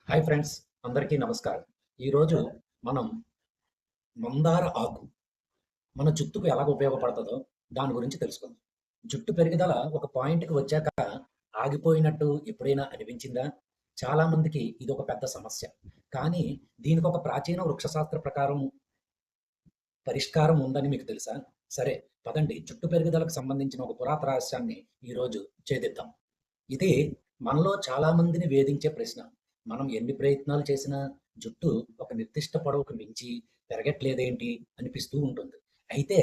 Hi friends, అందరికీ నమస్కారం. ఈరోజు మనం మందార ఆకు మన జుట్టుకు ఎలాగ ఉపయోగపడుతుందో దాని గురించి తెలుసుకుందాం. జుట్టు పెరుగుదల ఒక పాయింట్‌కి వచ్చాక ఆగిపోయినట్టు ఎప్పుడైనా అనిపించిందా? చాలామందికి ఇదొక పెద్ద సమస్య. కానీ దీనికొక ప్రాచీన వృక్షశాస్త్ర ప్రకారం పరిష్కారం ఉందని మీకు తెలుసా? సరే, పదండి జుట్టు పెరుగుదలకు సంబంధించిన ఒక పురాతన రహస్యాన్ని ఈరోజు ఛేదిద్దాం. ఇది మనలో చాలా మందిని వేధించే ప్రశ్న. మనం ఎన్ని ప్రయత్నాలు చేసినా జుట్టు ఒక నిర్దిష్ట పొడవుకు మించి పెరగట్లేదేంటి అనిపిస్తూ ఉంటుంది. అయితే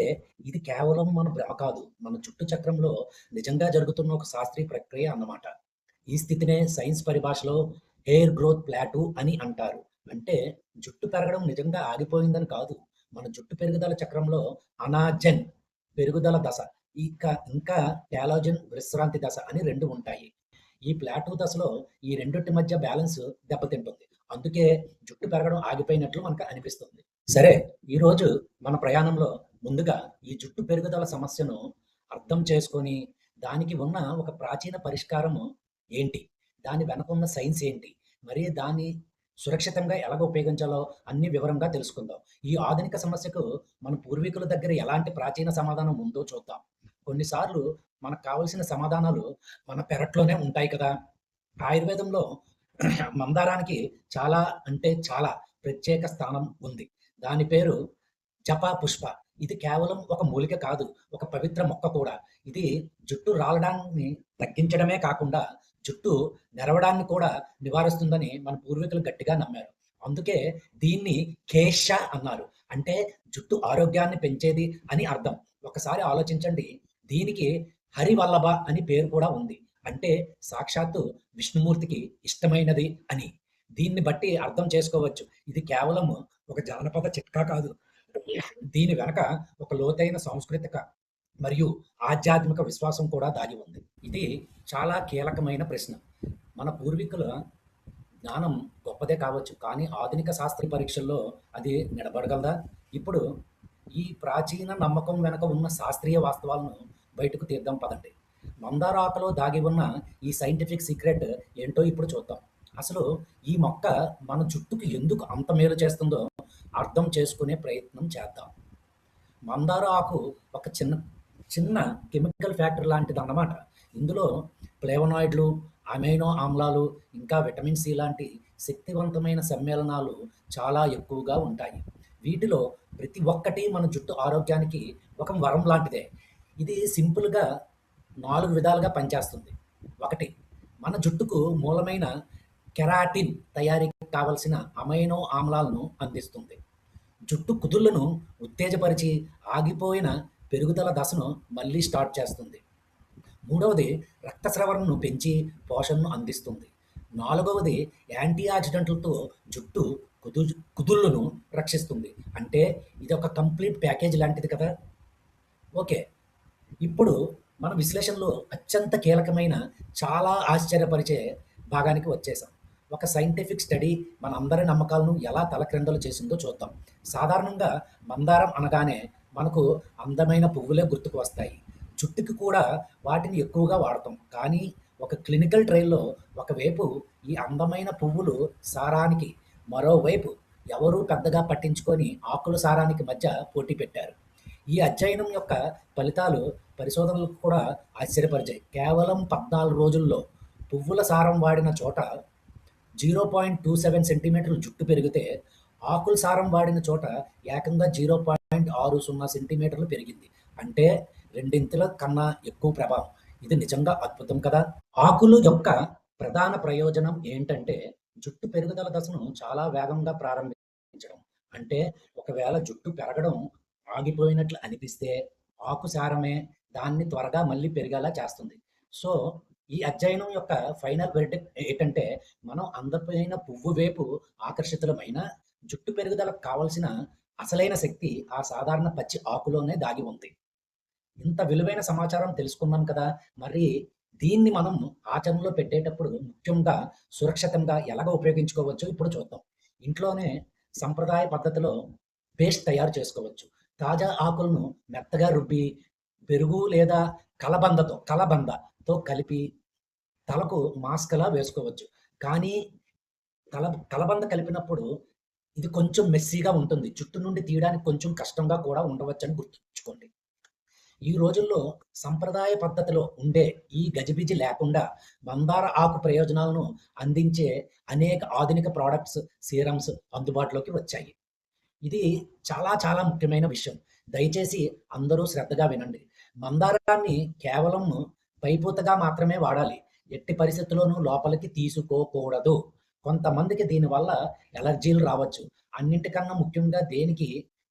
ఇది కేవలం మన భ్రమ కాదు. మన చుట్టు చక్రంలో నిజంగా జరుగుతున్న ఒక శాస్త్రీయ ప్రక్రియ అన్నమాట. ఈ స్థితినే సైన్స్ పరిభాషలో హెయిర్ గ్రోత్ ప్లాటూ అని అంటారు. అంటే జుట్టు పెరగడం నిజంగా ఆగిపోయిందని కాదు. మన జుట్టు పెరుగుదల చక్రంలో అనాజెన్ పెరుగుదల దశ, ఇంకా టాలోజన్ విశ్రాంతి దశ అని 2 ఉంటాయి. ఈ ప్లాటూ దశలో ఈ రెండిటి మధ్య బ్యాలెన్స్ దెబ్బతింటుంది. అందుకే జుట్టు పెరగడం ఆగిపోయినట్లు మనకు అనిపిస్తుంది. సరే, ఈరోజు మన ప్రయాణంలో ముందుగా ఈ జుట్టు పెరుగుదల సమస్యను అర్థం చేసుకొని, దానికి ఉన్న ఒక ప్రాచీన పరిష్కారము ఏంటి? దాని వెనకున్న సైన్స్ ఏంటి? మరి దాన్ని సురక్షితంగా ఎలాగ ఉపయోగించాలో అన్నీ వివరంగా తెలుసుకుందాం. ఈ ఆధునిక సమస్యకు మన పూర్వీకుల దగ్గర ఎలాంటి ప్రాచీన సమాధానం ఉందో చూద్దాం. కొన్నిసార్లు మనకు కావాల్సిన సమాధానాలు మన పెరట్లోనే ఉంటాయి కదా! ఆయుర్వేదంలో మందారానికి చాలా అంటే చాలా ప్రత్యేక స్థానం ఉంది. దాని పేరు జపా పుష్ప. ఇది కేవలం ఒక మూలిక కాదు, ఒక పవిత్ర మొక్క కూడా. ఇది జుట్టు రాలడాన్ని తగ్గించడమే కాకుండా, జుట్టు నెరవడాన్ని కూడా నివారిస్తుందని మన పూర్వీకులు గట్టిగా నమ్మారు. అందుకే దీన్ని కేశ అన్నారు. అంటే జుట్టు ఆరోగ్యాన్ని పెంచేది అని అర్థం. ఒకసారి ఆలోచించండి. దీనికి హరివల్లభ అని పేరు కూడా ఉంది. అంటే సాక్షాత్తు విష్ణుమూర్తికి ఇష్టమైనది అని. దీన్ని బట్టి అర్థం చేసుకోవచ్చు. ఇది కేవలం ఒక జానపద చిట్కా కాదు. దీని వెనక ఒక లోతైన సాంస్కృతిక మరియు ఆధ్యాత్మిక విశ్వాసం కూడా దాగి ఉంది. ఇది చాలా కీలకమైన ప్రశ్న. మన పూర్వీకుల జ్ఞానం గొప్పదే కావచ్చు, కానీ ఆధునిక శాస్త్రీయ పరీక్షల్లో అది నిలబడగలదా? ఇప్పుడు ఈ ప్రాచీన నమ్మకం వెనక ఉన్న శాస్త్రీయ వాస్తవాలను బయటకు తీద్దాం పదండి. మందార ఆకులో దాగి ఉన్న ఈ సైంటిఫిక్ సీక్రెట్ ఏంటో ఇప్పుడు చూద్దాం. అసలు ఈ మొక్క మన జుట్టుకు ఎందుకు అంత మేలు చేస్తుందో అర్థం చేసుకునే ప్రయత్నం చేద్దాం. మందార ఆకు ఒక చిన్న చిన్న కెమికల్ ఫ్యాక్టరీ లాంటిదన్నమాట. ఇందులో ఫ్లేవనాయిడ్లు, అమైనో ఆమ్లాలు, ఇంకా విటమిన్ సి లాంటి శక్తివంతమైన సమ్మేళనాలు చాలా ఎక్కువగా ఉంటాయి. వీటిలో ప్రతి ఒక్కటి మన జుట్టు ఆరోగ్యానికి ఒక వరం లాంటిదే. ఇది సింపుల్‌గా 4 విధాలుగా పనిచేస్తుంది. 1, మన జుట్టుకు మూలమైన కెరాటిన్ తయారీకి కావలసిన అమైనో ఆమ్లాలను అందిస్తుంది. జుట్టు కుదుళ్లను ఉత్తేజపరిచి ఆగిపోయిన పెరుగుదల దశను మళ్ళీ స్టార్ట్ చేస్తుంది. మూడవది, రక్తస్రవణను పెంచి పోషణను అందిస్తుంది. నాలుగవది, యాంటీ ఆక్సిడెంట్లతో జుట్టు కుదుళ్లను రక్షిస్తుంది. అంటే ఇది ఒక కంప్లీట్ ప్యాకేజ్ లాంటిది కదా! ఓకే. ఇప్పుడు మన విశ్లేషణలో అత్యంత కీలకమైన, చాలా ఆశ్చర్యపరిచే భాగానికి వచ్చేసాం. ఒక సైంటిఫిక్ స్టడీ మనందరి నమ్మకాలను ఎలా తలక్రిందులు చేసిందో చూద్దాం. సాధారణంగా మందారం అనగానే మనకు అందమైన పువ్వులే గుర్తుకు వస్తాయి. జుట్టుకి కూడా వాటిని ఎక్కువగా వాడతాం. కానీ ఒక క్లినికల్ ట్రయల్‌లో ఒకవైపు ఈ అందమైన పువ్వులు సారానికి, మరోవైపు ఎవరూ పెద్దగా పట్టించుకోని ఆకుల సారానికి మధ్య పోటీ పెట్టారు. ఈ అధ్యయనం యొక్క ఫలితాలు పరిశోధనలకు కూడా ఆశ్చర్యపరిచాయి. కేవలం 14 రోజుల్లో పువ్వుల సారం వాడిన చోట 0.27 సెంటీమీటర్లు జుట్టు పెరిగితే, ఆకుల సారం వాడిన చోట ఏకంగా 0.60 సెంటీమీటర్లు పెరిగింది. అంటే రెండింతల కన్నా ఎక్కువ ప్రభావం. ఇది నిజంగా అద్భుతం కదా! ఆకులు యొక్క ప్రధాన ప్రయోజనం ఏంటంటే, జుట్టు పెరుగుదల దశను చాలా వేగంగా ప్రారంభించడం. అంటే ఒకవేళ జుట్టు పెరగడం ఆగిపోయినట్లు అనిపిస్తే, ఆకు సారమే దాన్ని త్వరగా మళ్ళీ పెరిగేలా చేస్తుంది. సో, ఈ అధ్యయనం యొక్క ఫైనల్ వెర్డిక్ట్ ఏటంటే, మనం అందమైన పువ్వు వైపు ఆకర్షితులమైన, జుట్టు పెరుగుదలకు కావాల్సిన అసలైన శక్తి ఆ సాధారణ పచ్చి ఆకులోనే దాగి ఉంది. ఇంత విలువైన సమాచారం తెలుసుకున్నాం కదా! మరి దీన్ని మనం ఆచరణలో పెట్టేటప్పుడు ముఖ్యంగా సురక్షితంగా ఎలాగ ఉపయోగించుకోవచ్చో ఇప్పుడు చూద్దాం. ఇంట్లోనే సంప్రదాయ పద్ధతిలో పేస్ట్ తయారు చేసుకోవచ్చు. తాజా ఆకులను మెత్తగా రుబ్బి, పెరుగు లేదా కలబందతో కలిపి తలకు మాస్క్‌లా వేసుకోవచ్చు. కానీ కలబంద కలిపినప్పుడు ఇది కొంచెం మెస్సీగా ఉంటుంది. జుట్టు నుండి తీయడానికి కొంచెం కష్టంగా కూడా ఉండవచ్చని గుర్తుంచుకోండి. ఈ రోజుల్లో సంప్రదాయ పద్ధతిలో ఉండే ఈ గజిబిజి లేకుండా మందార ఆకు ప్రయోజనాలను అందించే అనేక ఆధునిక ప్రొడక్ట్స్, సీరమ్స్ అందుబాటులోకి వచ్చాయి. ఇది చాలా చాలా ముఖ్యమైన విషయం. దయచేసి అందరూ శ్రద్ధగా వినండి. మందారాన్ని కేవలం పైపూతగా మాత్రమే వాడాలి. ఎట్టి పరిస్థితుల్లోనూ లోపలికి తీసుకోకూడదు. కొంతమందికి దీనివల్ల ఎలర్జీలు రావచ్చు. అన్నింటికన్నా ముఖ్యంగా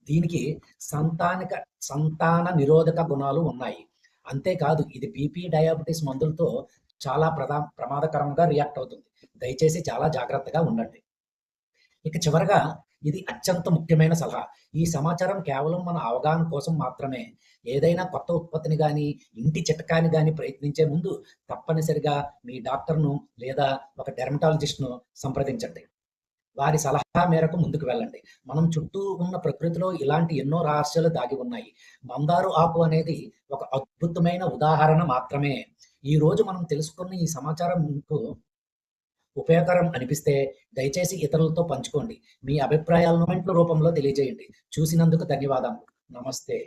దీనికి సంతానిక సంతాన నిరోధక గుణాలు ఉన్నాయి. అంతేకాదు ఇది బీపీ, డయాబెటిస్ మందులతో చాలా ప్రమాదకరంగా రియాక్ట్ అవుతుంది. దయచేసి చాలా జాగ్రత్తగా ఉండండి. ఇక చివరగా ఇది అత్యంత ముఖ్యమైన సలహా. ఈ సమాచారం కేవలం మన అవగాహన కోసం మాత్రమే. ఏదైనా కొత్త ఉత్పత్తిని గానీ, ఇంటి చిట్కాని గానీ ప్రయత్నించే ముందు తప్పనిసరిగా మీ డాక్టర్‌ను లేదా ఒక డెర్మటాలజిస్ట్‌ను సంప్రదించండి. వారి సలహా మేరకు ముందుకు వెళ్ళండి. మనం చుట్టూ ఉన్న ప్రకృతిలో ఇలాంటి ఎన్నో రహస్యాలు దాగి ఉన్నాయి. మందారు ఆకు అనేది ఒక అద్భుతమైన ఉదాహరణ మాత్రమే. ఈరోజు మనం తెలుసుకున్న ఈ సమాచారం మీకు ఉపయోగకరం అనిపిస్తే దయచేసి ఇతరులతో పంచుకోండి. మీ అభిప్రాయాలను కామెంట్ల రూపంలో తెలియజేయండి. చూసినందుకు ధన్యవాదములు. నమస్తే.